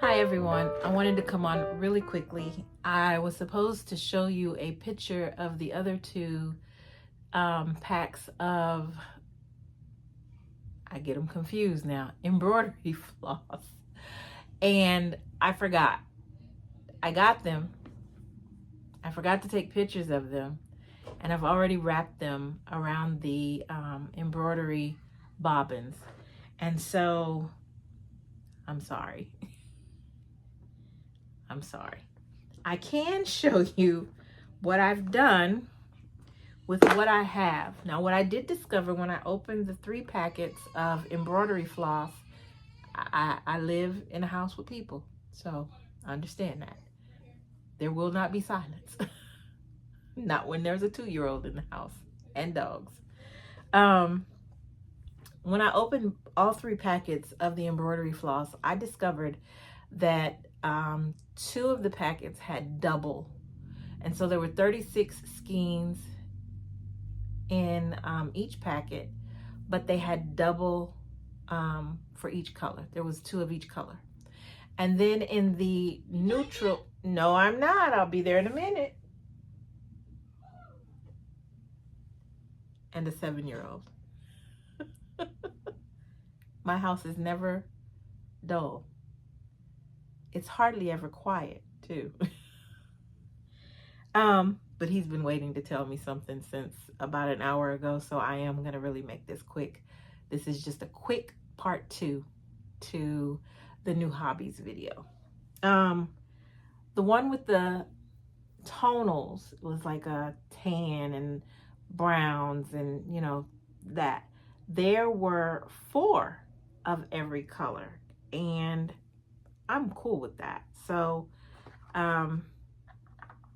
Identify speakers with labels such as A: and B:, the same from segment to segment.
A: Hi everyone, I wanted to come on really quickly. I was supposed to show you a picture of the other two packs of, I get them confused now, embroidery floss. And I forgot. I got them. I forgot to take pictures of them. And I've already wrapped them around the embroidery bobbins. And so, I'm sorry. I'm sorry. I can show you what I've done with what I have. Now, what I did discover when I opened the 3 packets of embroidery floss, I live in a house with people, so understand that. There will not be silence. Not when there's a 2-year-old in the house and dogs. When I opened all 3 packets of the embroidery floss, I discovered that 2 of the packets had double. And so there were 36 skeins in each packet, but they had double for each color. There was 2 of each color. And then in the neutral, no, I'm not. I'll be there in a minute. And a 7-year-old. My house is never dull. It's hardly ever quiet, too. But he's been waiting to tell me something since about an hour ago, so I am going to really make this quick. This is just a quick part 2 to the new Hobbies video. The one with the tonals was like a tan and browns and, you know, that. There were 4 of every color, and I'm cool with that. So,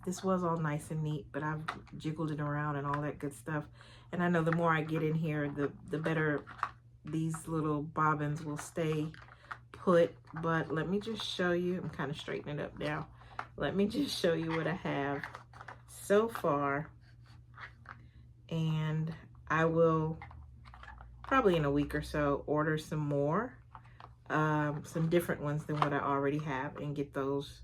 A: this was all nice and neat, but I've jiggled it around and all that good stuff. And I know the more I get in here, the better these little bobbins will stay put. But let me just show you. I'm kind of straightening it up now. Let me just show you what I have so far. And I will probably in a week or so order some more, some different ones than what I already have, and get those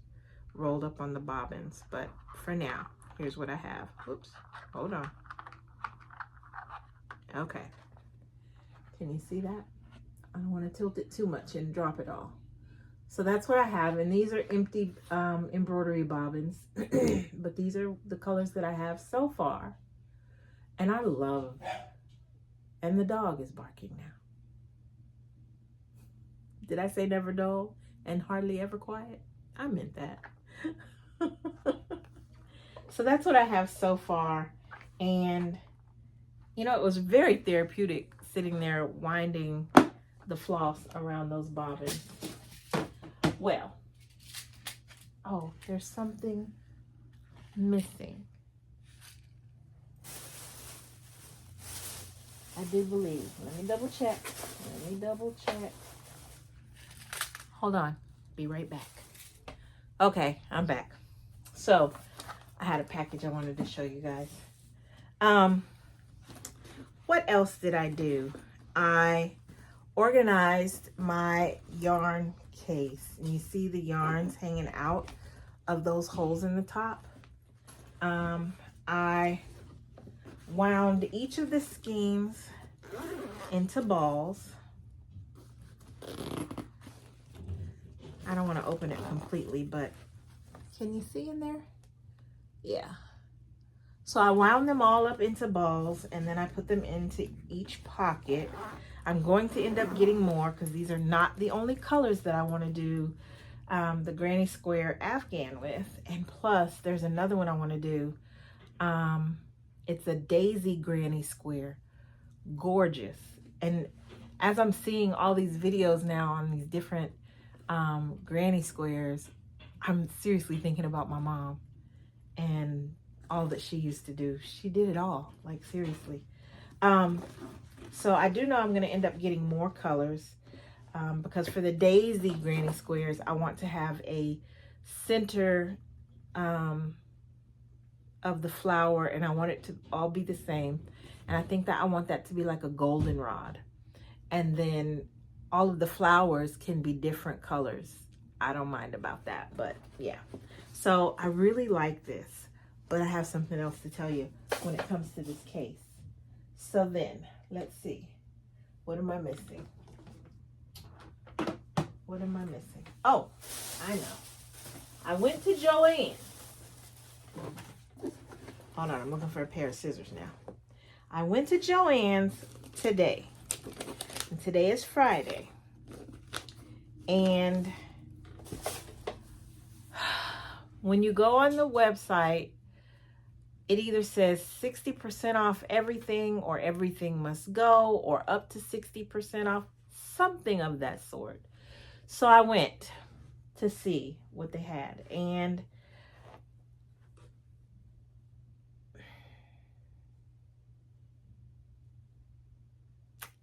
A: rolled up on the bobbins. But for now, here's what I have. Oops, hold on. Okay, can you see that? I don't want to tilt it too much and drop it all. So that's what I have, and these are empty embroidery bobbins. But these are the colors that I have so far, and I love. And the dog is barking now. Did I say never dull and hardly ever quiet? I meant that. So that's what I have so far. And, you know, it was very therapeutic sitting there winding the floss around those bobbins. Well, oh, there's something missing. I do believe. Let me double check. Hold on. Be right back. Okay, I'm back. So, I had a package I wanted to show you guys. What else did I do? I organized my yarn case. And you see the yarns hanging out of those holes in the top. I wound each of the skeins into balls. I don't want to open it completely, but can you see in there? Yeah. So I wound them all up into balls, and then I put them into each pocket. I'm going to end up getting more because these are not the only colors that I want to do the granny square Afghan with. And plus, there's another one I want to do. It's a daisy granny square. Gorgeous. And as I'm seeing all these videos now on these different granny squares, I'm seriously thinking about my mom and all that she used to do. She did it all, like seriously. So I do know I'm going to end up getting more colors because for the daisy granny squares, I want to have a center of the flower, and I want it to all be the same. And I think that I want that to be like a goldenrod. And then all of the flowers can be different colors. I don't mind about that, but yeah. So I really like this, but I have something else to tell you when it comes to this case. So then, let's see. What am I missing? What am I missing? Oh, I know. I went to Joann. Hold on, I'm looking for a pair of scissors now. I went to Joann's today. And today is Friday. And when you go on the website, it either says 60% off everything, or everything must go, or up to 60% off, something of that sort. So I went to see what they had. And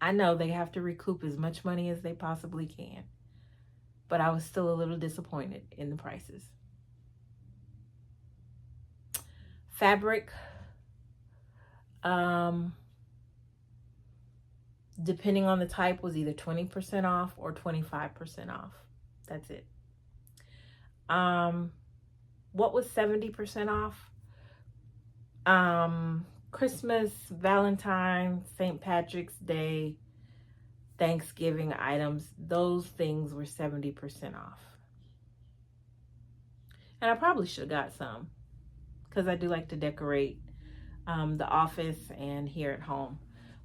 A: I know they have to recoup as much money as they possibly can, but I was still a little disappointed in the prices. Fabric, depending on the type, was either 20% off or 25% off. That's it. What was 70% off? Christmas, Valentine's, St. Patrick's Day, Thanksgiving items, those things were 70% off. And I probably should have got some, because I do like to decorate the office and here at home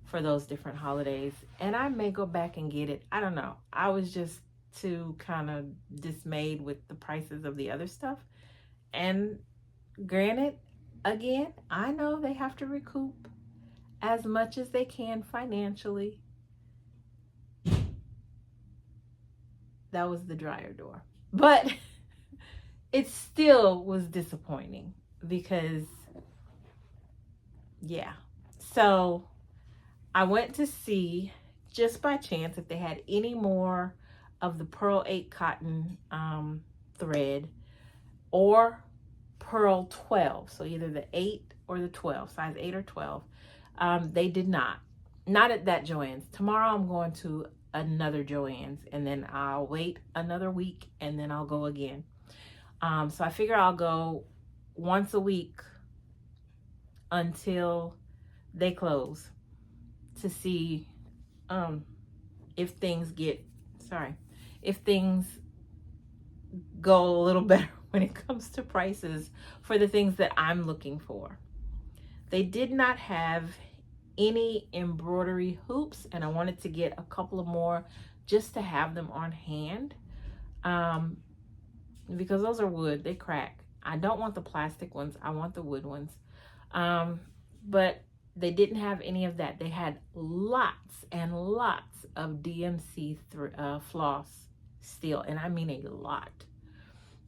A: for those different holidays. And I may go back and get it. I don't know. I was just too kind of dismayed with the prices of the other stuff. And granted, again, I know they have to recoup as much as they can financially. That was the dryer door. But it still was disappointing because, yeah. So I went to see, just by chance, if they had any more of the Pearl 8 cotton thread, or Pearl 12. So either the 8 or the 12, size 8 or 12. They did not. Not at that Joann's. Tomorrow I'm going to another Joann's, and then I'll wait another week, and then I'll go again. So I figure I'll go once a week until they close to see if things go a little better when it comes to prices for the things that I'm looking for. They did not have any embroidery hoops, and I wanted to get a couple of more just to have them on hand, because those are wood, they crack. I don't want the plastic ones, I want the wood ones. But they didn't have any of that. They had lots and lots of DMC floss steel, and I mean a lot.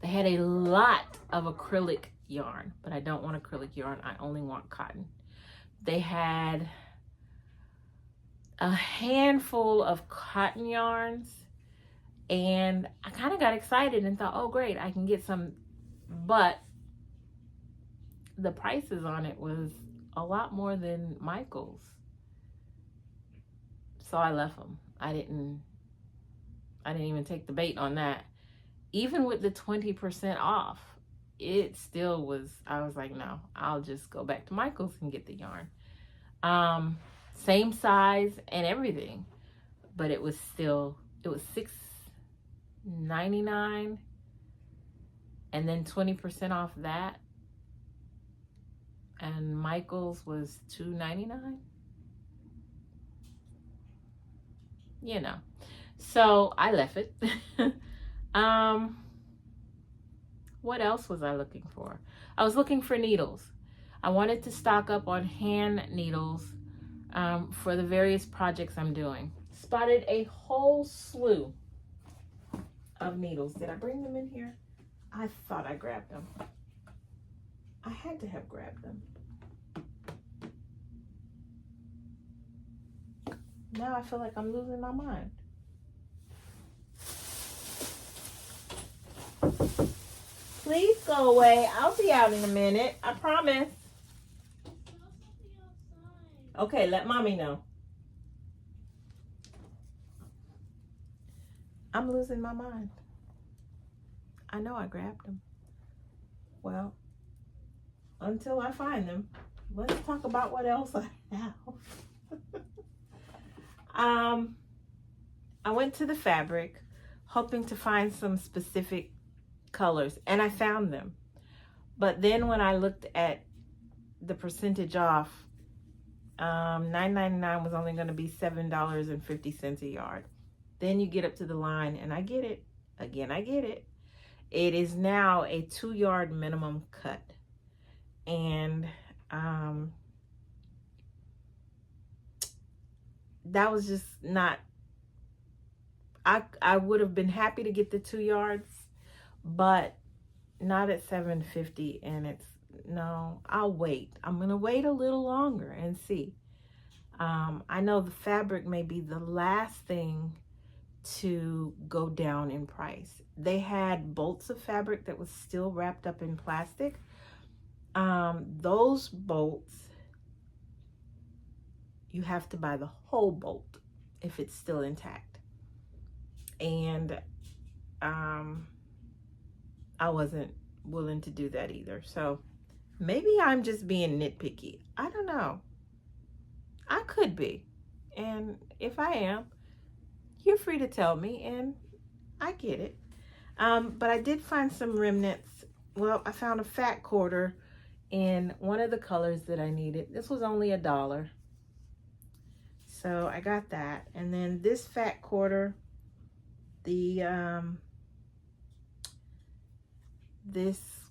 A: They had a lot of acrylic yarn, but I don't want acrylic yarn. I only want cotton. They had a handful of cotton yarns, and I kind of got excited and thought, oh great, I can get some, but the prices on it was a lot more than Michael's. So I left them. I didn't even take the bait on that. Even with the 20% off, it still was, I was like, no, I'll just go back to Michael's and get the yarn. Same size and everything, but it was $6.99, and then 20% off that, and Michael's was $2.99. You know, so I left it. What else was I looking for? I was looking for needles. I wanted to stock up on hand needles for the various projects I'm doing. Spotted a whole slew of needles. Did I bring them in here? I thought I grabbed them. I had to have grabbed them. Now I feel like I'm losing my mind. Please go away. I'll be out in a minute. I promise. Okay, let mommy know. I'm losing my mind. I know I grabbed them. Well, until I find them, let's talk about what else I have. I went to the fabric hoping to find some specific colors, and I found them. But then when I looked at the percentage off, $9.99 was only going to be $7.50 a yard. Then you get up to the line, and I get it. Again, I get it. It is now a 2-yard minimum cut. And that was just not, I would have been happy to get the 2 yards, but not at $7.50. And it's, no, I'll wait. I'm going to wait a little longer and see. I know the fabric may be the last thing to go down in price. They had bolts of fabric that was still wrapped up in plastic. Those bolts, you have to buy the whole bolt if it's still intact. And I wasn't willing to do that either. So maybe I'm just being nitpicky. I don't know. I could be. And if I am, you're free to tell me, and I get it. But I did find some remnants. Well, I found a fat quarter in one of the colors that I needed. This was only $1. So I got that. And then this fat quarter, this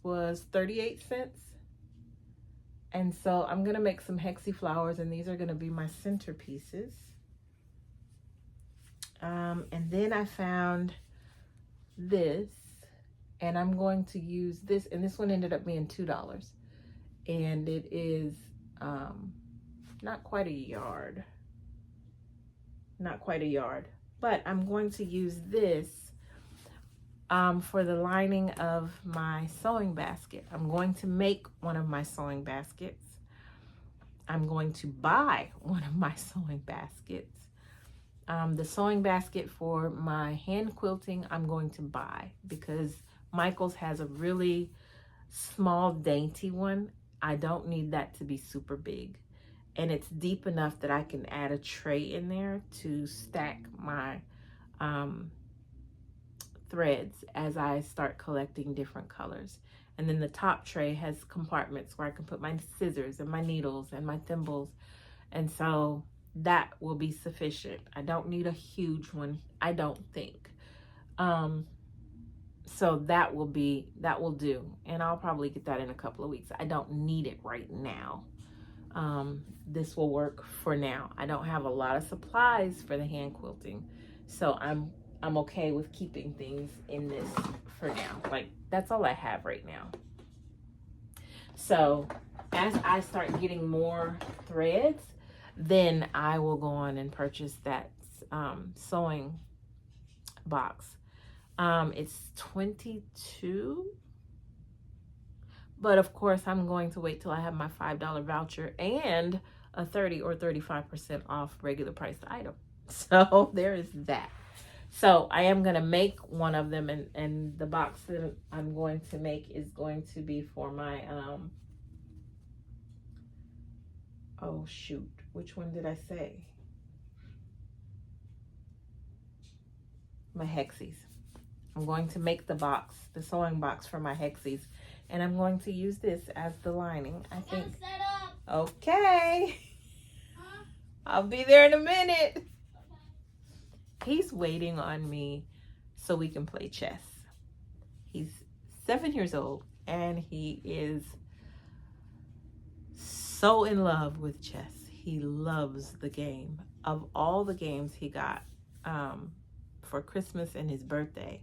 A: was 38 cents. And so I'm gonna make some hexie flowers, and these are gonna be my centerpieces. And then I found this, and I'm going to use this, and this one ended up being $2. And it is not quite a yard. Not quite a yard. But I'm going to use this for the lining of my sewing basket. I'm going to make one of my sewing baskets. I'm going to buy one of my sewing baskets. The sewing basket for my hand quilting, I'm going to buy because Michael's has a really small, dainty one. I don't need that to be super big. And it's deep enough that I can add a tray in there to stack my threads as I start collecting different colors. And then the top tray has compartments where I can put my scissors and my needles and my thimbles. And so that will be sufficient. I don't need a huge one, I don't think. So that will do. And I'll probably get that in a couple of weeks. I don't need it right now. This will work for now. I don't have a lot of supplies for the hand quilting. So I'm okay with keeping things in this for now. Like, that's all I have right now. So as I start getting more threads, then I will go on and purchase that sewing box. It's $22, but of course I'm going to wait till I have my $5 voucher and a 30 or 35% off regular priced item. So there is that. So I am going to make one of them, and the box that I'm going to make is going to be for my oh shoot, which one did I say? My hexies. I'm going to make the box, the sewing box for my hexies, and I'm going to use this as the lining, I think. Okay. Huh? I'll be there in a minute. Okay. He's waiting on me so we can play chess. He's 7 years old, and he is so in love with chess. He loves the game. Of all the games he got for Christmas and his birthday,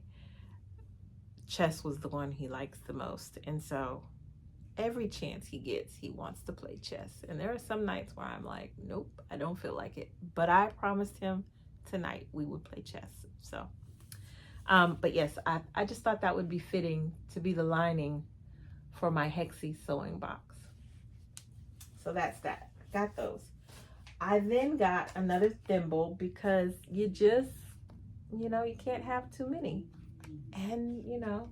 A: chess was the one he likes the most. And so every chance he gets, he wants to play chess. And there are some nights where I'm like, nope, I don't feel like it. But I promised him tonight we would play chess. So, but yes, I just thought that would be fitting to be the lining for my hexie sewing box. So that's that. Got those. I then got another thimble because you just, you know, you can't have too many. And, you know,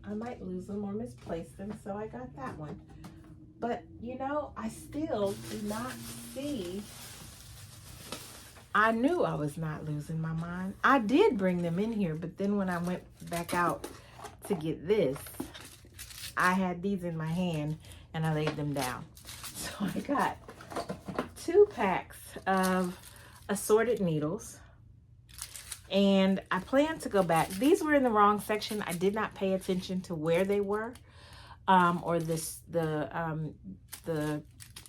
A: I might lose them or misplace them, so I got that one. But, you know, I still do not see. I knew I was not losing my mind. I did bring them in here, but then when I went back out to get this, I had these in my hand and I laid them down. So I got 2 packs of assorted needles. And I plan to go back. These were in the wrong section. I did not pay attention to where they were, or the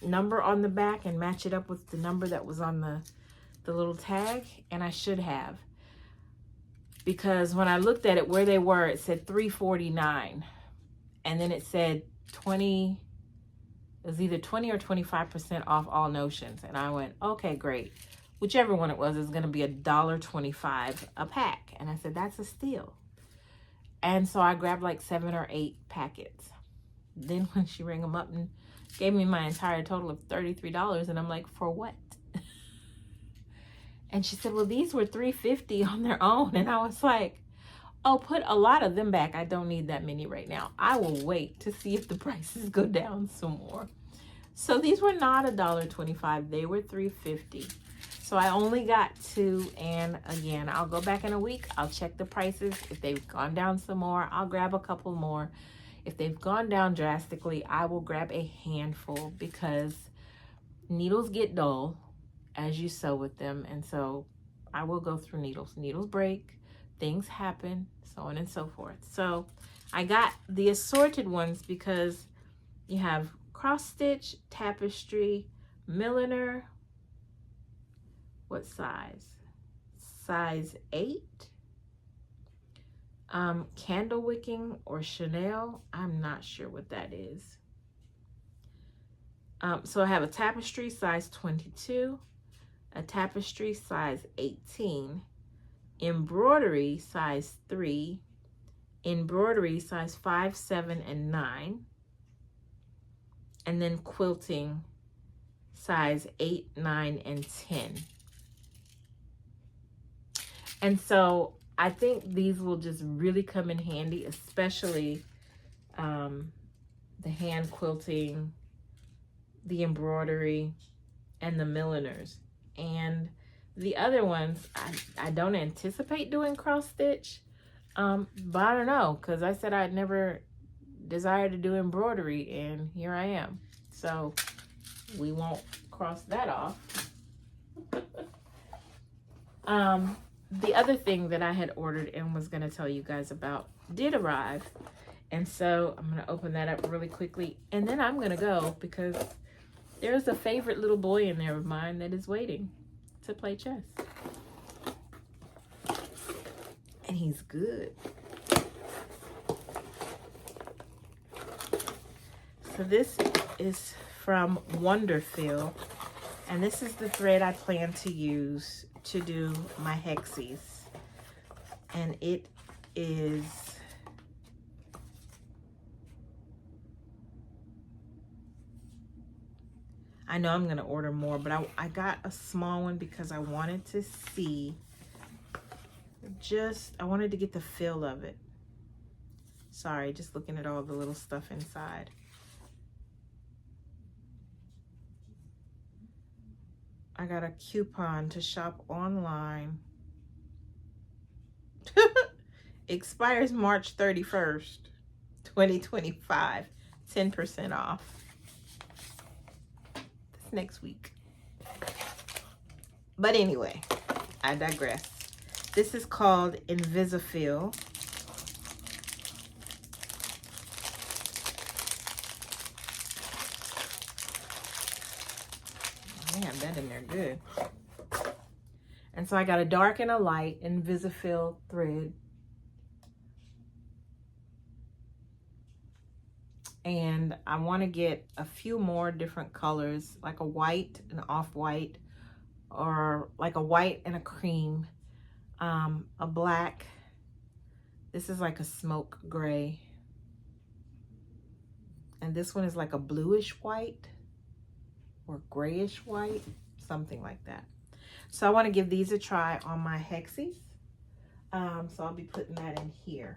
A: number on the back and match it up with the number that was on the little tag. And I should have, because when I looked at it where they were, it said $3.49, and then it said 20. It was either 20 or 25% off all notions, and I went, okay, great. Whichever one it was is going to be $1.25 a pack. And I said, that's a steal. And so I grabbed like 7 or 8 packets. Then when she rang them up and gave me my entire total of $33, and I'm like, for what? And she said, well, these were $3.50 on their own. And I was like, oh, put a lot of them back. I don't need that many right now. I will wait to see if the prices go down some more. So these were not $1.25. They were $3.50. So I only got 2, and again, I'll go back in a week. I'll check the prices. If they've gone down some more, I'll grab a couple more. If they've gone down drastically, I will grab a handful, because needles get dull as you sew with them. And so I will go through needles. Needles break, things happen, so on and so forth. So I got the assorted ones because you have cross stitch, tapestry, milliner. What size? Size 8. Candle wicking or Chanel. I'm not sure what that is. So I have a tapestry size 22, a tapestry size 18, embroidery size 3, embroidery size 5, 7, and 9, and then quilting size 8, 9, and 10. And so I think these will just really come in handy, especially the hand quilting, the embroidery, and the milliners. And the other ones, I don't anticipate doing cross stitch, but I don't know, because I said I'd never desired to do embroidery, and here I am. So we won't cross that off. The other thing that I had ordered and was going to tell you guys about did arrive. And so I'm going to open that up really quickly. And then I'm going to go, because there's a favorite little boy in there of mine that is waiting to play chess. And he's good. So this is from Wonderfeel. And this is the thread I plan to use to do my hexies. And it is I know I'm gonna order more, but I got a small one because I wanted to see, I wanted to get the feel of it. Sorry, just looking at all the little stuff inside. I got a coupon to shop online. Expires March 31st, 2025. 10% off. That's next week. But anyway, I digress. This is called Invisifil. They have that in there good. And so I got a dark and a light Invisifil thread. And I want to get a few more different colors, like a white, an off-white, or like a white and a cream, a black. This is like a smoke gray. And this one is like a bluish white or grayish white, something like that. So I want to give these a try on my hexies. So I'll be putting that in here.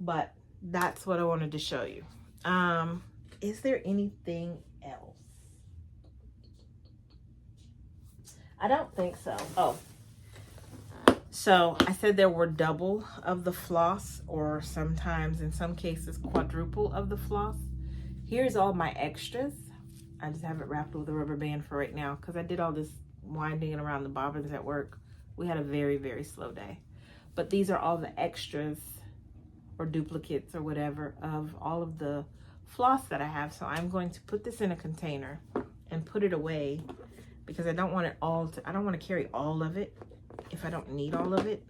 A: But that's what I wanted to show you. Is there anything else? I don't think so. Oh, so I said there were double of the floss, or sometimes in some cases quadruple of the floss. Here's all my extras. I just have it wrapped with a rubber band for right now because I did all this winding around the bobbins at work. We had a very, very slow day. But these are all the extras or duplicates or whatever of all of the floss that I have. So I'm going to put this in a container and put it away because I don't want it all to, I don't want to carry all of it if I don't need all of it.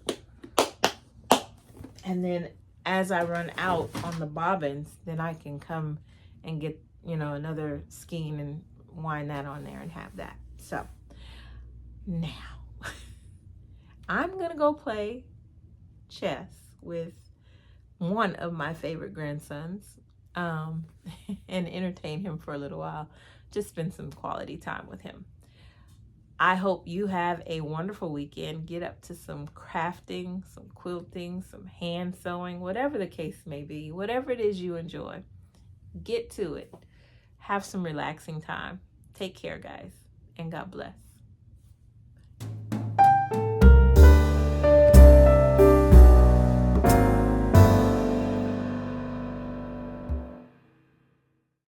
A: And then as I run out on the bobbins, then I can come and get, you know, another skein and wind that on there and have that. So now I'm gonna go play chess with one of my favorite grandsons and entertain him for a little while. Just spend some quality time with him. I hope you have a wonderful weekend. Get up to some crafting, some quilting, some hand sewing, whatever the case may be, whatever it is you enjoy. Get to it. Have some relaxing time. Take care, guys, and God bless.